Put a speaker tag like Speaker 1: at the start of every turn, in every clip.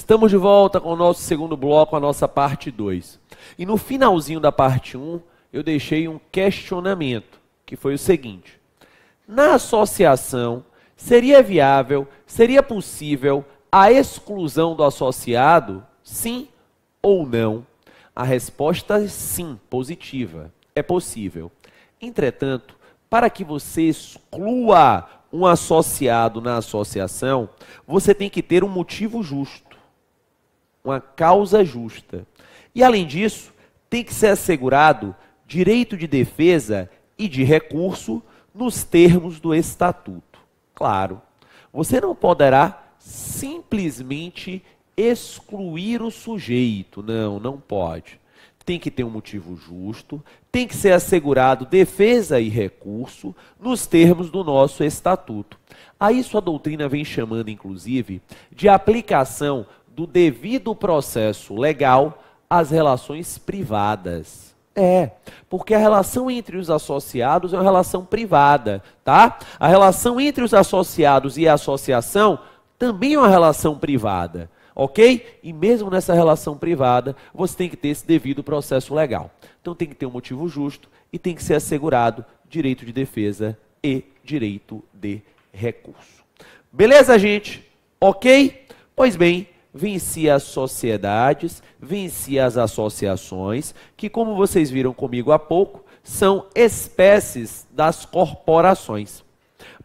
Speaker 1: Estamos de volta com o nosso segundo bloco, a nossa parte 2. E no finalzinho da parte 1, eu deixei um questionamento, que foi o seguinte. Na associação, seria viável, seria possível a exclusão do associado? Sim ou não? A resposta é sim, positiva. É possível. Entretanto, para que você exclua um associado na associação, você tem que ter um motivo justo, uma causa justa. E, além disso, tem que ser assegurado direito de defesa e de recurso nos termos do Estatuto. Claro, você não poderá simplesmente excluir o sujeito. Não, não pode. Tem que ter um motivo justo, tem que ser assegurado defesa e recurso nos termos do nosso Estatuto. A isso a doutrina vem chamando, inclusive, de aplicação do devido processo legal às relações privadas. Porque a relação entre os associados é uma relação privada, tá? A relação entre os associados e a associação também é uma relação privada. Ok? E mesmo nessa relação privada, você tem que ter esse devido processo legal. Então tem que ter um motivo justo e tem que ser assegurado direito de defesa e direito de recurso. Beleza, gente? Ok? Pois bem, venci as sociedades, venci as associações, que como vocês viram comigo há pouco, são espécies das corporações.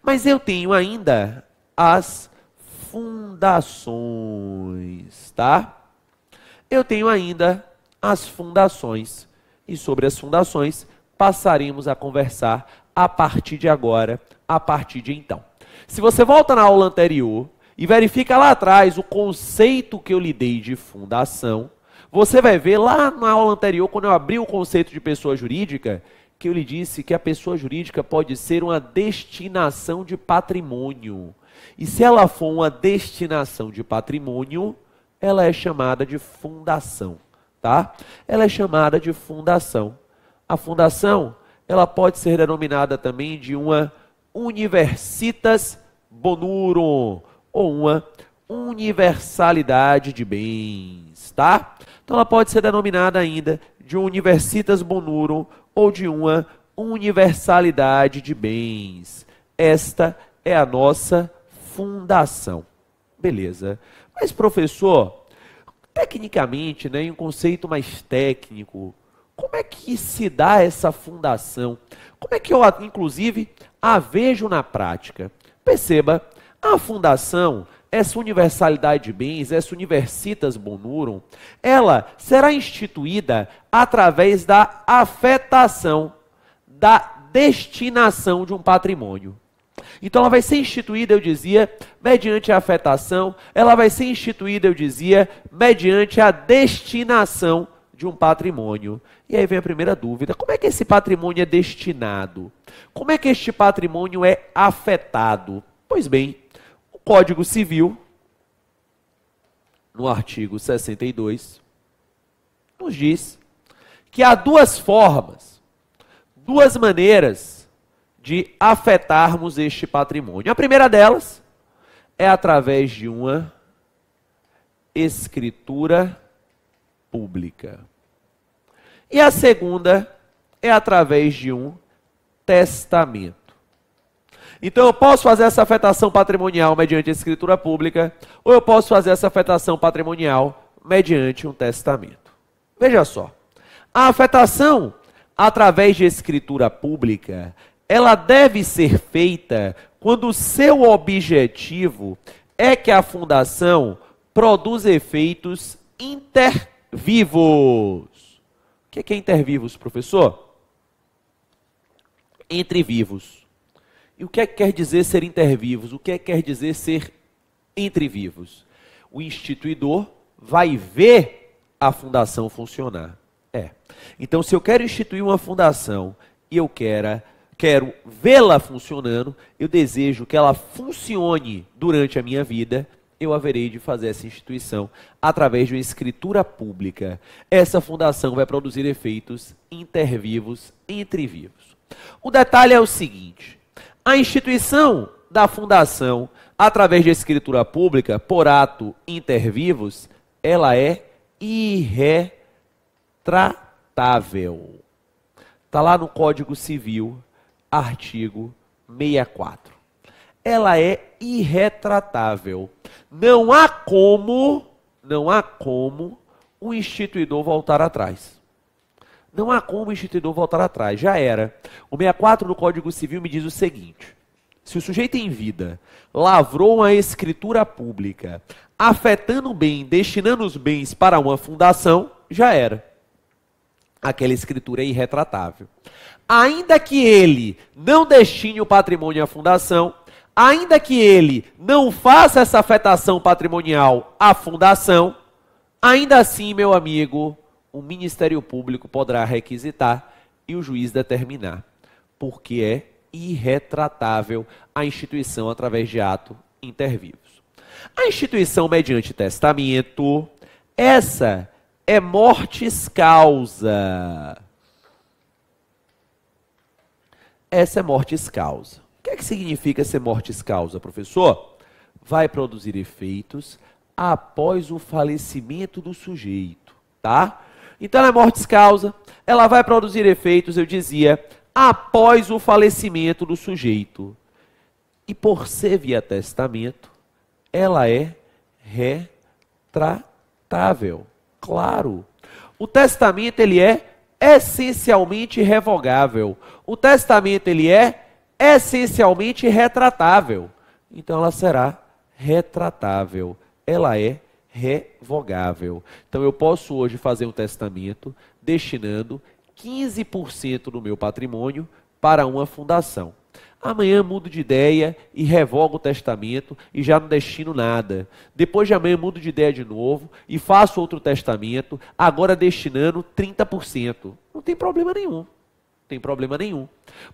Speaker 1: Mas eu tenho ainda as fundações, tá? Eu tenho ainda as fundações. E sobre as fundações, passaremos a conversar a partir de agora, a partir de então. Se você volta na aula anterior e verifica lá atrás o conceito que eu lhe dei de fundação, você vai ver lá na aula anterior, quando eu abri o conceito de pessoa jurídica, que eu lhe disse que a pessoa jurídica pode ser uma destinação de patrimônio. E se ela for uma destinação de patrimônio, ela é chamada de fundação, tá? Ela é chamada de fundação. A fundação, ela pode ser denominada também de uma universitas bonorum, ou uma universalidade de bens, tá? Então ela pode ser denominada ainda de universitas bonorum ou de uma universalidade de bens. Esta é a nossa fundação. Beleza. Mas, professor, tecnicamente, né, em um conceito mais técnico, como é que se dá essa fundação? Como é que eu, inclusive, a vejo na prática? Perceba, a fundação, essa universalidade de bens, essa universitas bonorum, ela será instituída através da afetação, da destinação de um patrimônio. Então ela vai ser instituída, eu dizia, mediante a afetação, ela vai ser instituída, eu dizia, mediante a destinação de um patrimônio. E aí vem a primeira dúvida, como é que esse patrimônio é destinado? Como é que este patrimônio é afetado? Pois bem, o Código Civil, no artigo 62, nos diz que há duas formas, duas maneiras de afetarmos este patrimônio. A primeira delas é através de uma escritura pública. E a segunda é através de um testamento. Então eu posso fazer essa afetação patrimonial mediante a escritura pública, ou eu posso fazer essa afetação patrimonial mediante um testamento. Veja só, a afetação através de escritura pública, ela deve ser feita quando o seu objetivo é que a fundação produza efeitos intervivos. O que é intervivos, professor? Entre vivos. E o que é que quer dizer ser intervivos? O que é que quer dizer ser entre vivos? O instituidor vai ver a fundação funcionar. Então, se eu quero instituir uma fundação e eu quero vê-la funcionando, eu desejo que ela funcione durante a minha vida, eu haverei de fazer essa instituição através de uma escritura pública. Essa fundação vai produzir efeitos intervivos, entre vivos. O detalhe é o seguinte, a instituição da fundação através de escritura pública por ato inter vivos, ela é irretratável. Está lá no Código Civil, artigo 64. Ela é irretratável. Não há como o instituidor voltar atrás. Não há como o instituidor voltar atrás, já era. O 64 do Código Civil me diz o seguinte: se o sujeito em vida lavrou uma escritura pública, afetando o bem, destinando os bens para uma fundação, já era. Aquela escritura é irretratável. Ainda que ele não destine o patrimônio à fundação, ainda que ele não faça essa afetação patrimonial à fundação, ainda assim, meu amigo, o Ministério Público poderá requisitar e o juiz determinar, porque é irretratável a instituição através de ato inter vivos. A instituição mediante testamento, essa é mortis causa. Essa é mortis causa. O que é que significa ser mortis causa, professor? Vai produzir efeitos após o falecimento do sujeito, tá? Então ela é mortis causa, ela vai produzir efeitos, eu dizia, após o falecimento do sujeito. E por ser via testamento, ela é retratável. Claro. O testamento, ele é essencialmente revogável. O testamento, ele é essencialmente retratável. Então ela será retratável. Ela é revogável. Então eu posso hoje fazer um testamento destinando 15% do meu patrimônio para uma fundação. Amanhã mudo de ideia e revogo o testamento e já não destino nada. Depois de amanhã mudo de ideia de novo e faço outro testamento, agora destinando 30%. Não tem problema nenhum. Não tem problema nenhum.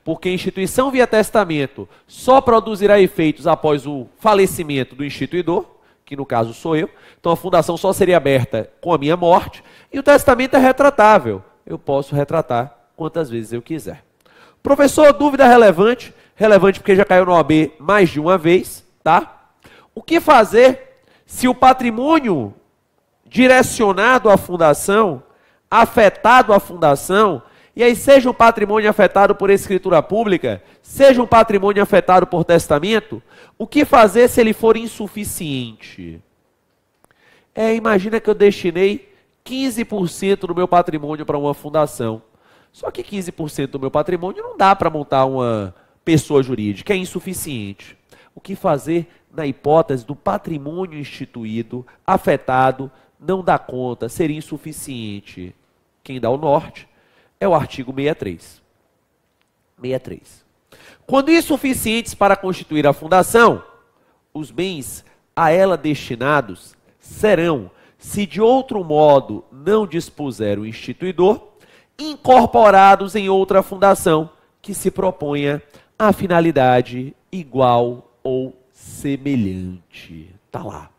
Speaker 1: Porque a instituição via testamento só produzirá efeitos após o falecimento do instituidor, que no caso sou eu. Então a fundação só seria aberta com a minha morte e o testamento é retratável. Eu posso retratar quantas vezes eu quiser. Professor, dúvida relevante? Relevante porque já caiu no OAB mais de uma vez, tá? O que fazer se o patrimônio direcionado à fundação, afetado à fundação, e aí seja um patrimônio afetado por escritura pública, seja um patrimônio afetado por testamento, o que fazer se ele for insuficiente? Imagina que eu destinei 15% do meu patrimônio para uma fundação. Só que 15% do meu patrimônio não dá para montar uma pessoa jurídica, é insuficiente. O que fazer na hipótese do patrimônio instituído, afetado, não dá conta, seria insuficiente? Quem dá o norte é o artigo 63. 63. Quando insuficientes para constituir a fundação, os bens a ela destinados serão, se de outro modo não dispuser o instituidor, incorporados em outra fundação que se proponha a finalidade igual ou semelhante. Está lá.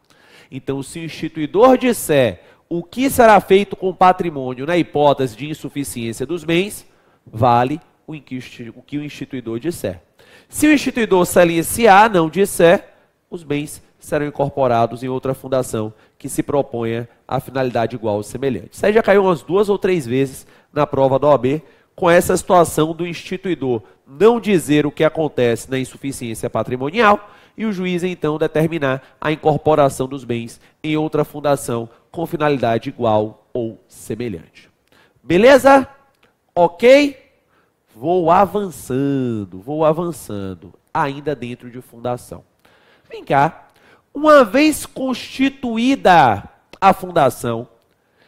Speaker 1: Então, se o instituidor disser o que será feito com o patrimônio na hipótese de insuficiência dos bens, vale o que o instituidor disser. Se o instituidor silenciar, não disser, os bens serão incorporados em outra fundação que se proponha a finalidade igual ou semelhante. Isso aí já caiu umas 2 ou 3 vezes na prova da OAB, com essa situação do instituidor não dizer o que acontece na insuficiência patrimonial e o juiz então determinar a incorporação dos bens em outra fundação com finalidade igual ou semelhante. Beleza? Ok? Vou avançando, ainda dentro de fundação. Vem cá, uma vez constituída a fundação,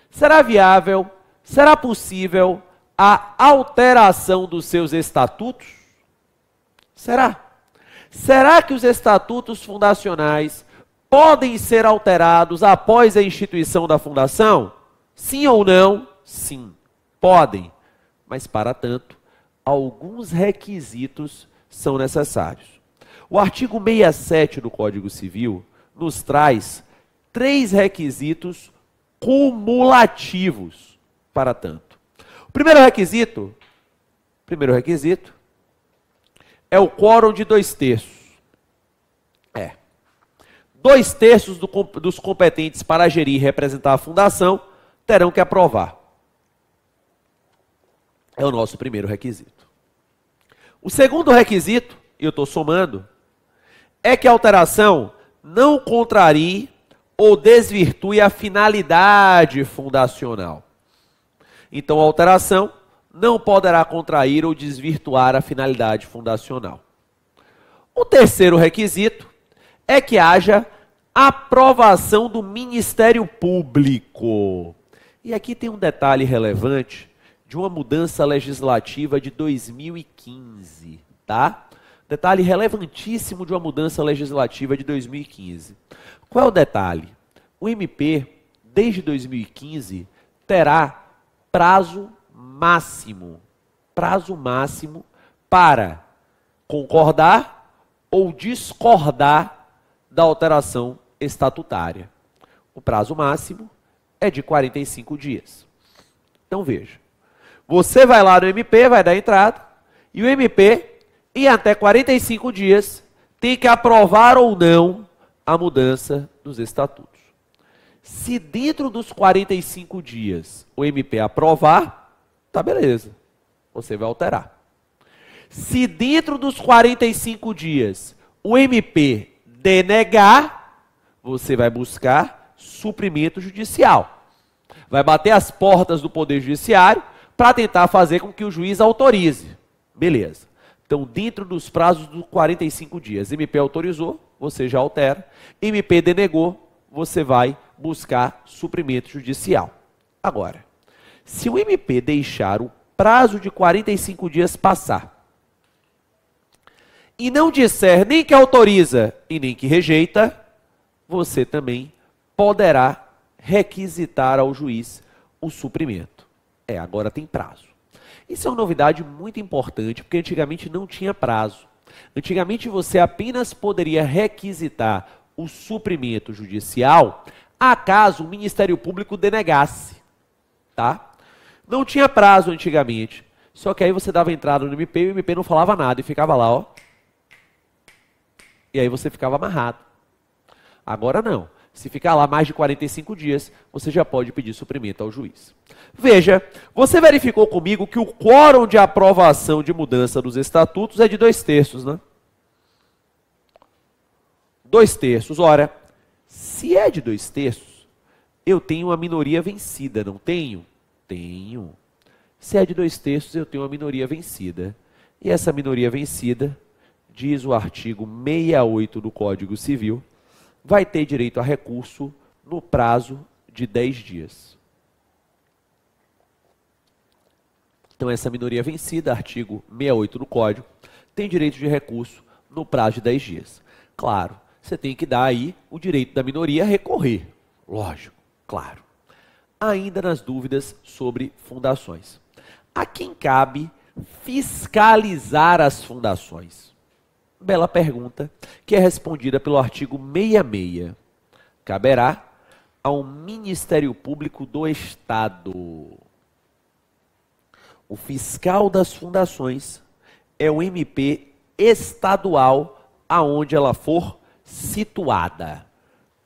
Speaker 1: será viável, será possível a alteração dos seus estatutos? Será? Será que os estatutos fundacionais podem ser alterados após a instituição da fundação? Sim ou não? Sim, podem. Mas, para tanto, alguns requisitos são necessários. O artigo 67 do Código Civil nos traz 3 requisitos cumulativos para tanto. O primeiro requisito é o quórum de 2/3. 2/3 dos competentes para gerir e representar a fundação terão que aprovar. É o nosso primeiro requisito. O segundo requisito, e eu estou somando, é que a alteração não contrarie ou desvirtue a finalidade fundacional. Então, a alteração não poderá contrair ou desvirtuar a finalidade fundacional. O terceiro requisito é que haja aprovação do Ministério Público. E aqui tem um detalhe relevante de uma mudança legislativa de 2015, tá? Detalhe relevantíssimo de uma mudança legislativa de 2015. Qual é o detalhe? O MP, desde 2015, terá prazo máximo para concordar ou discordar da alteração estatutária. O prazo máximo é de 45 dias. Então veja, você vai lá no MP, vai dar entrada, e o MP, em até 45 dias, tem que aprovar ou não a mudança dos estatutos. Se dentro dos 45 dias o MP aprovar, tá beleza, você vai alterar. Se dentro dos 45 dias o MP denegar, você vai buscar suprimento judicial. Vai bater as portas do Poder Judiciário para tentar fazer com que o juiz autorize. Beleza. Então, dentro dos prazos dos 45 dias, MP autorizou, você já altera. MP denegou, você vai buscar suprimento judicial. Agora, se o MP deixar o prazo de 45 dias passar e não disser nem que autoriza e nem que rejeita, você também poderá requisitar ao juiz o suprimento. Agora tem prazo. Isso é uma novidade muito importante, porque antigamente não tinha prazo. Antigamente você apenas poderia requisitar o suprimento judicial acaso o Ministério Público denegasse, tá? Não tinha prazo antigamente. Só que aí você dava entrada no MP e o MP não falava nada e ficava lá, ó. E aí você ficava amarrado. Agora não. Se ficar lá mais de 45 dias, você já pode pedir suprimento ao juiz. Veja, você verificou comigo que o quórum de aprovação de mudança dos estatutos é de 2/3, né? 2/3. Ora, se é de 2/3, eu tenho uma minoria vencida, não tenho? Tenho. Se é de 2/3, eu tenho uma minoria vencida. E essa minoria vencida, diz o artigo 68 do Código Civil, vai ter direito a recurso no prazo de 10 dias. Então, essa minoria vencida, artigo 68 do Código, tem direito de recurso no prazo de 10 dias. Claro, você tem que dar aí o direito da minoria a recorrer. Lógico, claro. Ainda nas dúvidas sobre fundações. A quem cabe fiscalizar as fundações? Bela pergunta, que é respondida pelo artigo 66. Caberá ao Ministério Público do Estado. O fiscal das fundações é o MP estadual aonde ela for situada.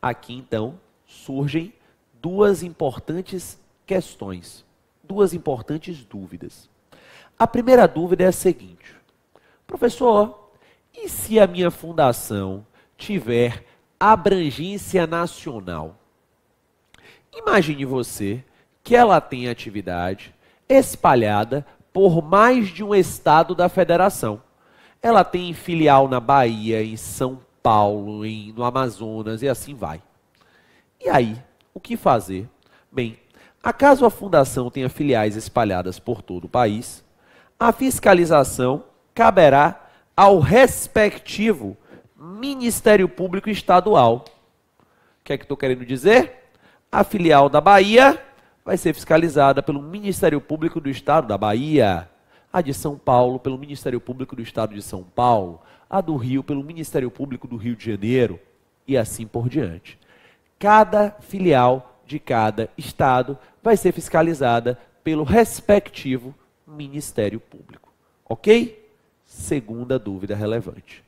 Speaker 1: Aqui, então, surgem duas importantes questões, duas importantes dúvidas. A primeira dúvida é a seguinte: professor, e se a minha fundação tiver abrangência nacional? Imagine você que ela tem atividade espalhada por mais de um estado da federação. Ela tem filial na Bahia, em São Paulo, no Amazonas e assim vai. E aí, o que fazer? Bem, acaso a fundação tenha filiais espalhadas por todo o país, a fiscalização caberá ao respectivo Ministério Público Estadual. O que é que estou querendo dizer? A filial da Bahia vai ser fiscalizada pelo Ministério Público do Estado da Bahia, a de São Paulo pelo Ministério Público do Estado de São Paulo, a do Rio pelo Ministério Público do Rio de Janeiro e assim por diante. Cada filial de cada estado vai ser fiscalizada pelo respectivo Ministério Público. Ok? Segunda dúvida relevante.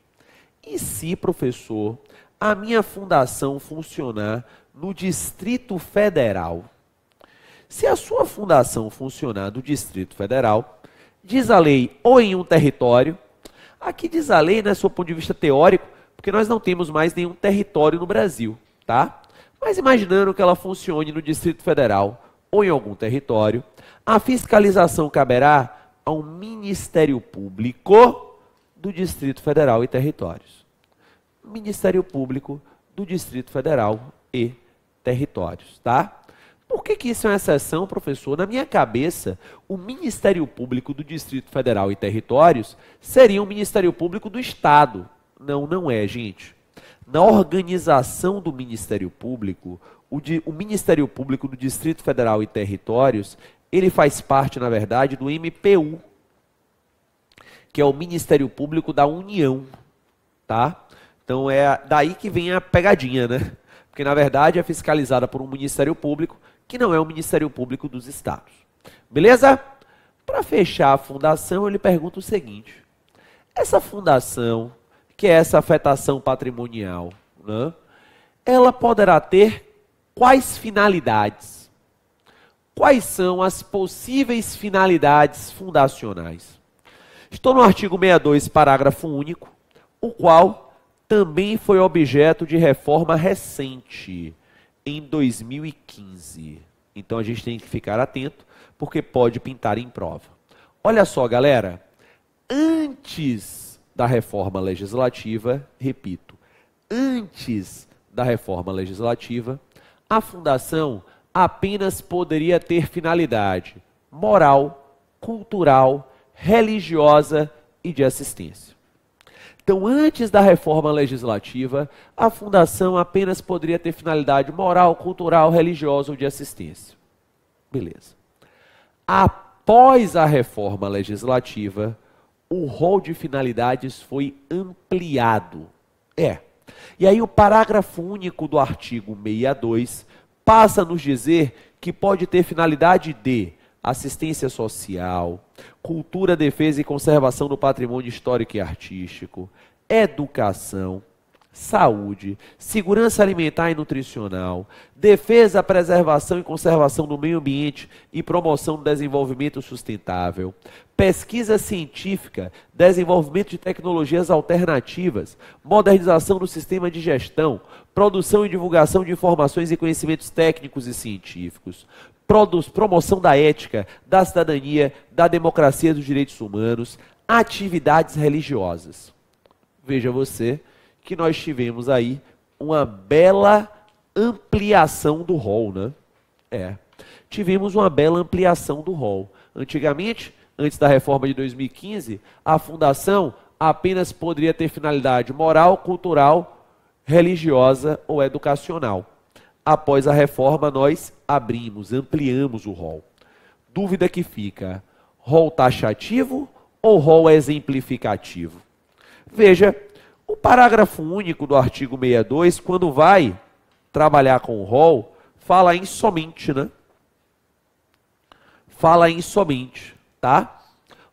Speaker 1: E se, professor, a minha fundação funcionar no Distrito Federal? Se a sua fundação funcionar no Distrito Federal, diz a lei, ou em um território, aqui diz a lei, né, sob o ponto de vista teórico, porque nós não temos mais nenhum território no Brasil, tá? Mas imaginando que ela funcione no Distrito Federal ou em algum território, a fiscalização caberá ao Ministério Público do Distrito Federal e Territórios. Ministério Público do Distrito Federal e Territórios, tá? Por que isso é uma exceção, professor? Na minha cabeça, o Ministério Público do Distrito Federal e Territórios seria um Ministério Público do Estado. Não, não é, gente. Na organização do Ministério Público, o Ministério Público do Distrito Federal e Territórios, ele faz parte, na verdade, do MPU, que é o Ministério Público da União, tá? Então é daí que vem a pegadinha, né? Porque, na verdade, é fiscalizada por um Ministério Público, que não é o Ministério Público dos Estados. Beleza? Para fechar a fundação, ele pergunta o seguinte: essa fundação, que é essa afetação patrimonial, né, ela poderá ter quais finalidades? Quais são as possíveis finalidades fundacionais? Estou no artigo 62, parágrafo único, o qual também foi objeto de reforma recente, em 2015. Então a gente tem que ficar atento, porque pode pintar em prova. Olha só, galera, antes da reforma legislativa, repito, antes da reforma legislativa, a fundação apenas poderia ter finalidade moral, cultural, religiosa e de assistência. Então, antes da reforma legislativa, a fundação apenas poderia ter finalidade moral, cultural, religiosa ou de assistência. Beleza. Após a reforma legislativa, o rol de finalidades foi ampliado. E aí o parágrafo único do artigo 62 passa a nos dizer que pode ter finalidade de assistência social, cultura, defesa e conservação do patrimônio histórico e artístico, educação, saúde, segurança alimentar e nutricional, defesa, preservação e conservação do meio ambiente e promoção do desenvolvimento sustentável, pesquisa científica, desenvolvimento de tecnologias alternativas, modernização do sistema de gestão, produção e divulgação de informações e conhecimentos técnicos e científicos, promoção da ética, da cidadania, da democracia e dos direitos humanos, atividades religiosas. Veja você que nós tivemos aí uma bela ampliação do rol, né? Tivemos uma bela ampliação do rol. Antigamente, antes da reforma de 2015, a fundação apenas poderia ter finalidade moral, cultural, religiosa ou educacional. Após a reforma, nós ampliamos o rol. Dúvida que fica: rol taxativo ou rol exemplificativo? Veja, o parágrafo único do artigo 62, quando vai trabalhar com o rol, fala em somente, né? Fala em somente, tá?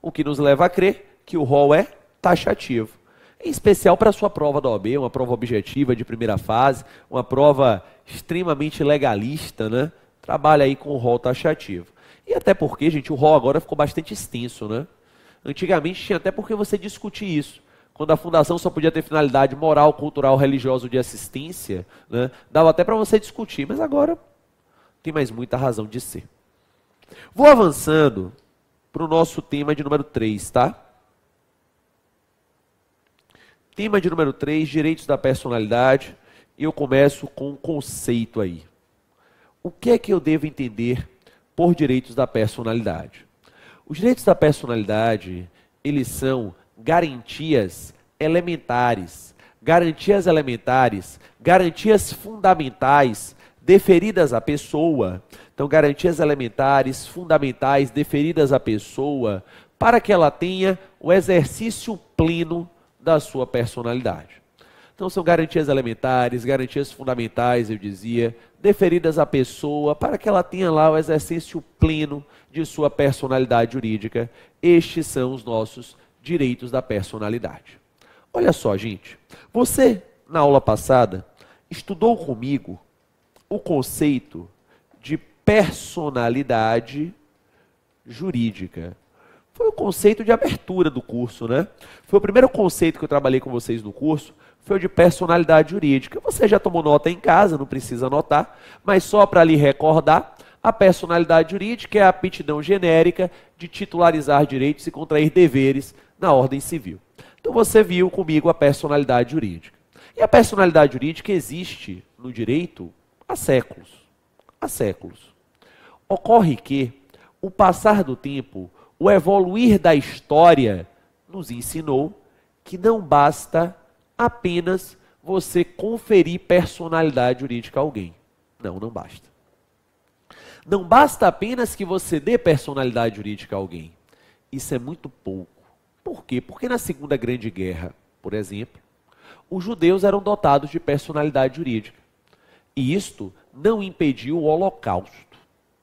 Speaker 1: O que nos leva a crer que o rol é taxativo. Em especial para a sua prova da OAB, uma prova objetiva de primeira fase, uma prova extremamente legalista, né? Trabalha aí com o rol taxativo. E até porque, gente, o rol agora ficou bastante extenso, né? Antigamente tinha até porque você discutir isso. Quando a fundação só podia ter finalidade moral, cultural, religiosa ou de assistência, né? Dava até para você discutir, mas agora tem mais muita razão de ser. Vou avançando para o nosso tema de número 3, tá? Tema de número 3, direitos da personalidade. E eu começo com um conceito aí. O que é que eu devo entender por direitos da personalidade? Os direitos da personalidade, eles são garantias elementares, garantias fundamentais deferidas à pessoa. Então, garantias elementares, fundamentais, deferidas à pessoa, para que ela tenha o exercício pleno da sua personalidade. Então, são garantias elementares, garantias fundamentais, eu dizia, deferidas à pessoa, para que ela tenha lá o exercício pleno de sua personalidade jurídica. Estes são os nossos direitos da personalidade. Olha só, gente, você na aula passada, estudou comigo o conceito de personalidade jurídica. Foi o conceito de abertura do curso, né? Foi o primeiro conceito que eu trabalhei com vocês no curso, foi o de personalidade jurídica. Você já tomou nota em casa, não precisa anotar, mas só para lhe recordar, a personalidade jurídica é a aptidão genérica de titularizar direitos e contrair deveres na ordem civil. Então você viu comigo a personalidade jurídica. E a personalidade jurídica existe no direito há séculos. Há séculos. Ocorre que o passar do tempo, o evoluir da história, nos ensinou que não basta apenas você conferir personalidade jurídica a alguém. Não, não basta. Não basta apenas que você dê personalidade jurídica a alguém. Isso é muito pouco. Por quê? Porque na Segunda Grande Guerra, por exemplo, os judeus eram dotados de personalidade jurídica. E isto não impediu o Holocausto.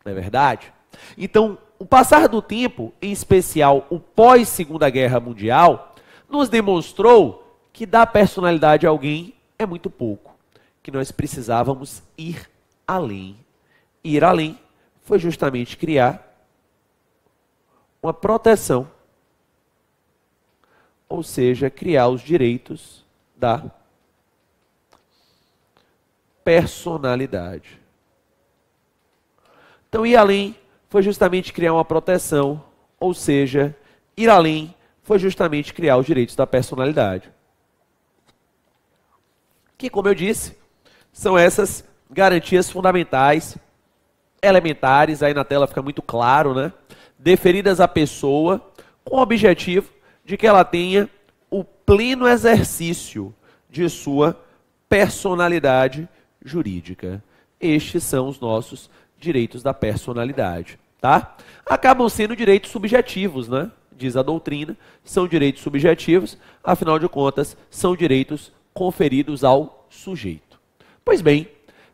Speaker 1: Não é verdade? Então, o passar do tempo, em especial o pós-Segunda Guerra Mundial, nos demonstrou que dar personalidade a alguém é muito pouco. Que nós precisávamos ir além. Ir além foi justamente criar uma proteção, ou seja, criar os direitos da personalidade. Então, ir além foi justamente criar uma proteção, ou seja, ir além foi justamente criar os direitos da personalidade. Que, como eu disse, são essas garantias fundamentais, elementares, aí na tela fica muito claro, né? Deferidas à pessoa com o objetivo de que ela tenha o pleno exercício de sua personalidade jurídica. Estes são os nossos direitos da personalidade, tá? Acabam sendo direitos subjetivos, né? Diz a doutrina, são direitos subjetivos, afinal de contas, são direitos conferidos ao sujeito. Pois bem,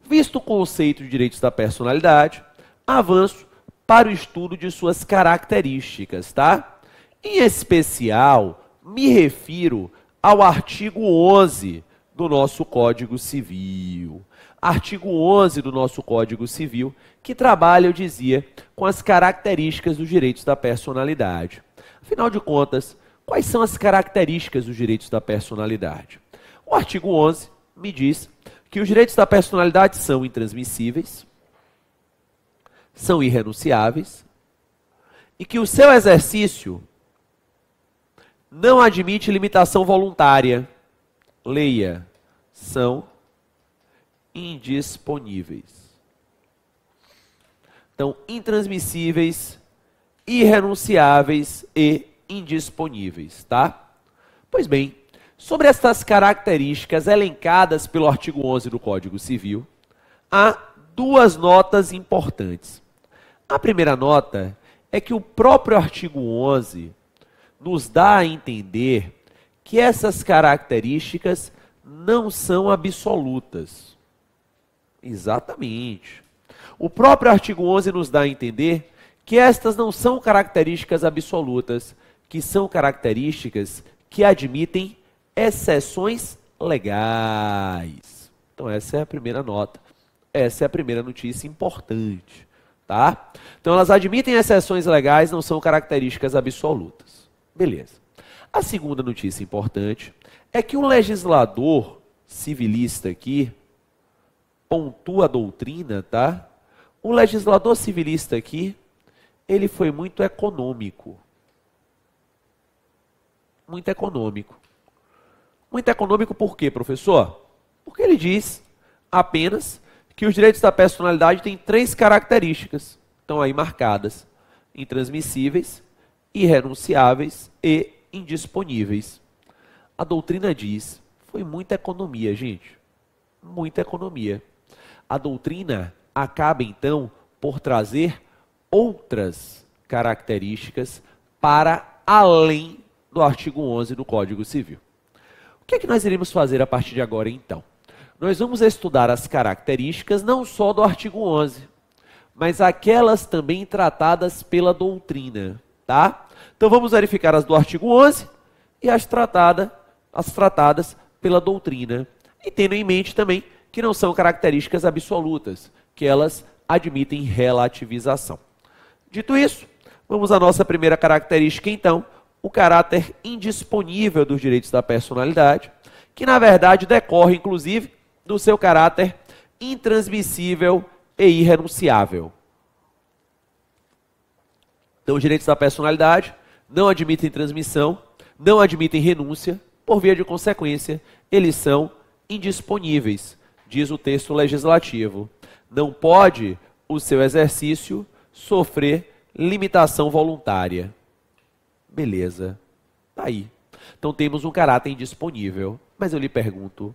Speaker 1: visto o conceito de direitos da personalidade, avanço para o estudo de suas características, tá? Em especial, me refiro ao artigo 11 do nosso Código Civil. Artigo 11 do nosso Código Civil, que trabalha, eu dizia, com as características dos direitos da personalidade. Afinal de contas, quais são as características dos direitos da personalidade? O artigo 11 me diz que os direitos da personalidade são intransmissíveis, são irrenunciáveis, e que o seu exercício não admite limitação voluntária. Leia, são indisponíveis. Então, intransmissíveis, irrenunciáveis e indisponíveis, tá? Pois bem, sobre estas características elencadas pelo artigo 11 do Código Civil, há duas notas importantes. A primeira nota é que o próprio artigo 11 nos dá a entender que essas características não são absolutas. Exatamente. O próprio artigo 11 nos dá a entender que estas não são características absolutas, que são características que admitem exceções legais. Então essa é a primeira nota. Essa é a primeira notícia importante, tá? Então elas admitem exceções legais, não são características absolutas. Beleza. A segunda notícia importante é que o legislador civilista aqui pontua a doutrina, tá? O legislador civilista aqui, ele foi muito econômico. Muito econômico. Muito econômico por quê, professor? Porque ele diz apenas que os direitos da personalidade têm 3 características. Estão aí marcadas: intransmissíveis, irrenunciáveis e indisponíveis. A doutrina diz, foi muita economia, gente. Muita economia. A doutrina acaba, então, por trazer outras características para além do artigo 11 do Código Civil. O que é que nós iremos fazer a partir de agora, então? Nós vamos estudar as características não só do artigo 11, mas aquelas também tratadas pela doutrina, tá? Então vamos verificar as do artigo 11 e as tratadas pela doutrina. E tendo em mente também que não são características absolutas, que elas admitem relativização. Dito isso, vamos à nossa primeira característica, então, o caráter indisponível dos direitos da personalidade, que na verdade decorre, inclusive, do seu caráter intransmissível e irrenunciável. Então, os direitos da personalidade não admitem transmissão, não admitem renúncia, por via de consequência, eles são indisponíveis, diz o texto legislativo. Não pode o seu exercício sofrer limitação voluntária. Beleza, tá aí. Então temos um caráter indisponível. Mas eu lhe pergunto,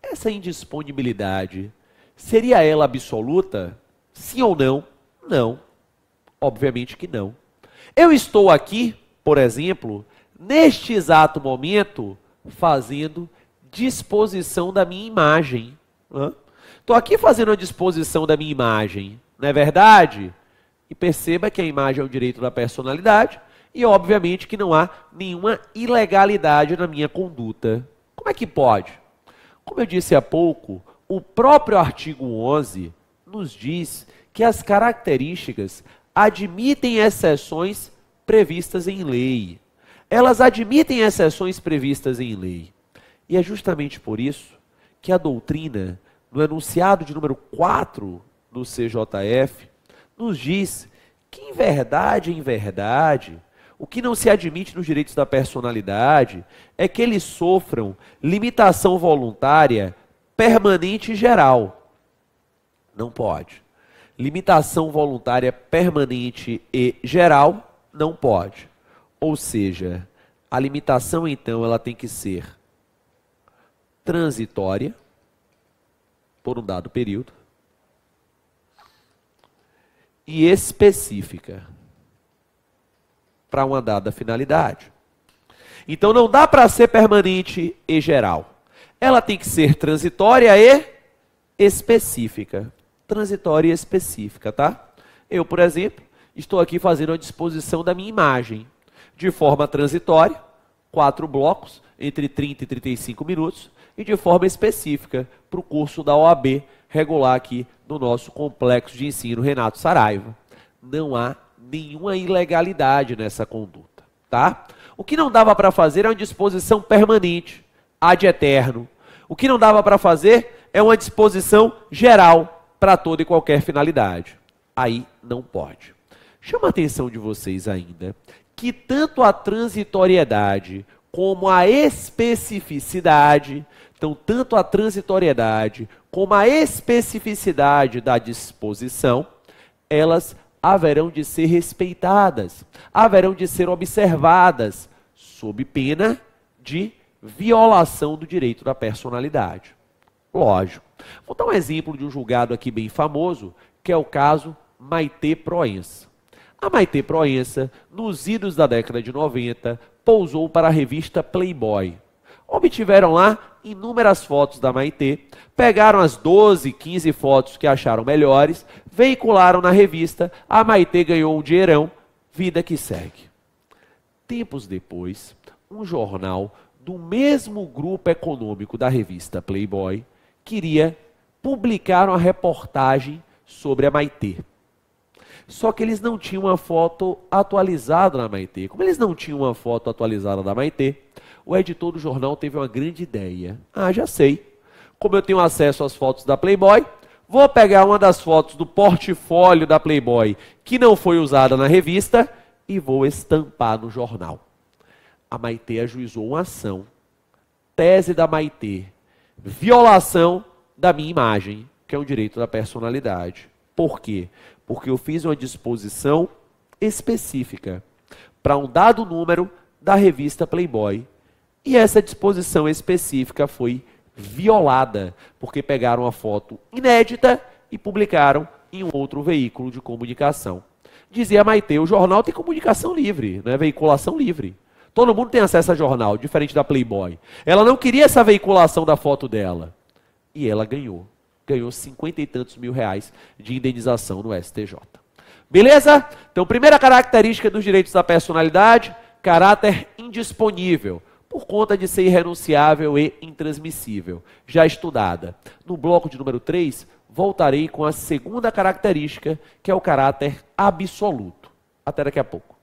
Speaker 1: essa indisponibilidade, seria ela absoluta? Sim ou não? Não. Obviamente que não. Eu estou aqui, por exemplo, neste exato momento, fazendo disposição da minha imagem. Estou aqui fazendo a disposição da minha imagem, não é verdade? E perceba que a imagem é um direito da personalidade e, obviamente, que não há nenhuma ilegalidade na minha conduta. Como é que pode? Como eu disse há pouco, o próprio artigo 11 nos diz que as características admitem exceções previstas em lei. Elas admitem exceções previstas em lei. E é justamente por isso que a doutrina, no enunciado de número 4 do CJF, nos diz que, em verdade, o que não se admite nos direitos da personalidade é que eles sofram limitação voluntária permanente e geral. Não pode. Limitação voluntária permanente e geral, não pode. Ou seja, a limitação, então, ela tem que ser transitória, por um dado período, e específica, para uma dada finalidade. Então, não dá para ser permanente e geral. Ela tem que ser transitória e específica. Transitória e específica, tá? Eu, por exemplo, estou aqui fazendo a disposição da minha imagem. De forma transitória, 4 blocos, entre 30 e 35 minutos, e de forma específica, para o curso da OAB, regular aqui no nosso complexo de ensino Renato Saraiva. Não há nenhuma ilegalidade nessa conduta, tá? O que não dava para fazer é uma disposição permanente, ad eterno. O que não dava para fazer é uma disposição geral para toda e qualquer finalidade. Aí não pode. Chama a atenção de vocês ainda que tanto a transitoriedade como a especificidade, então tanto a transitoriedade como a especificidade da disposição, elas haverão de ser respeitadas, haverão de ser observadas, sob pena de violação do direito da personalidade. Lógico. Vou dar um exemplo de um julgado aqui bem famoso, que é o caso Maitê Proença. A Maitê Proença, nos idos da década de 90, pousou para a revista Playboy. Obtiveram lá inúmeras fotos da Maitê, pegaram as 12, 15 fotos que acharam melhores, veicularam na revista, a Maitê ganhou um dinheirão, vida que segue. Tempos depois, um jornal do mesmo grupo econômico da revista Playboy queria publicar uma reportagem sobre a Maitê. Só que eles não tinham uma foto atualizada da Maitê. Como eles não tinham uma foto atualizada da Maitê, o editor do jornal teve uma grande ideia. Ah, já sei. Como eu tenho acesso às fotos da Playboy, vou pegar uma das fotos do portfólio da Playboy que não foi usada na revista e vou estampar no jornal. A Maitê ajuizou uma ação. Tese da Maitê. Violação da minha imagem, que é um direito da personalidade. Por quê? Porque eu fiz uma disposição específica para um dado número da revista Playboy. E essa disposição específica foi violada, porque pegaram a foto inédita e publicaram em um outro veículo de comunicação. Dizia a Maitê, o jornal tem comunicação livre, né? Veiculação livre. Todo mundo tem acesso a jornal, diferente da Playboy. Ela não queria essa veiculação da foto dela. E ela ganhou. Ganhou 50 e tantos mil reais de indenização no STJ. Beleza? Então, primeira característica dos direitos da personalidade, caráter indisponível. Por por conta de ser irrenunciável e intransmissível, já estudada. No bloco de número 3, voltarei com a segunda característica, que é o caráter absoluto. Até daqui a pouco.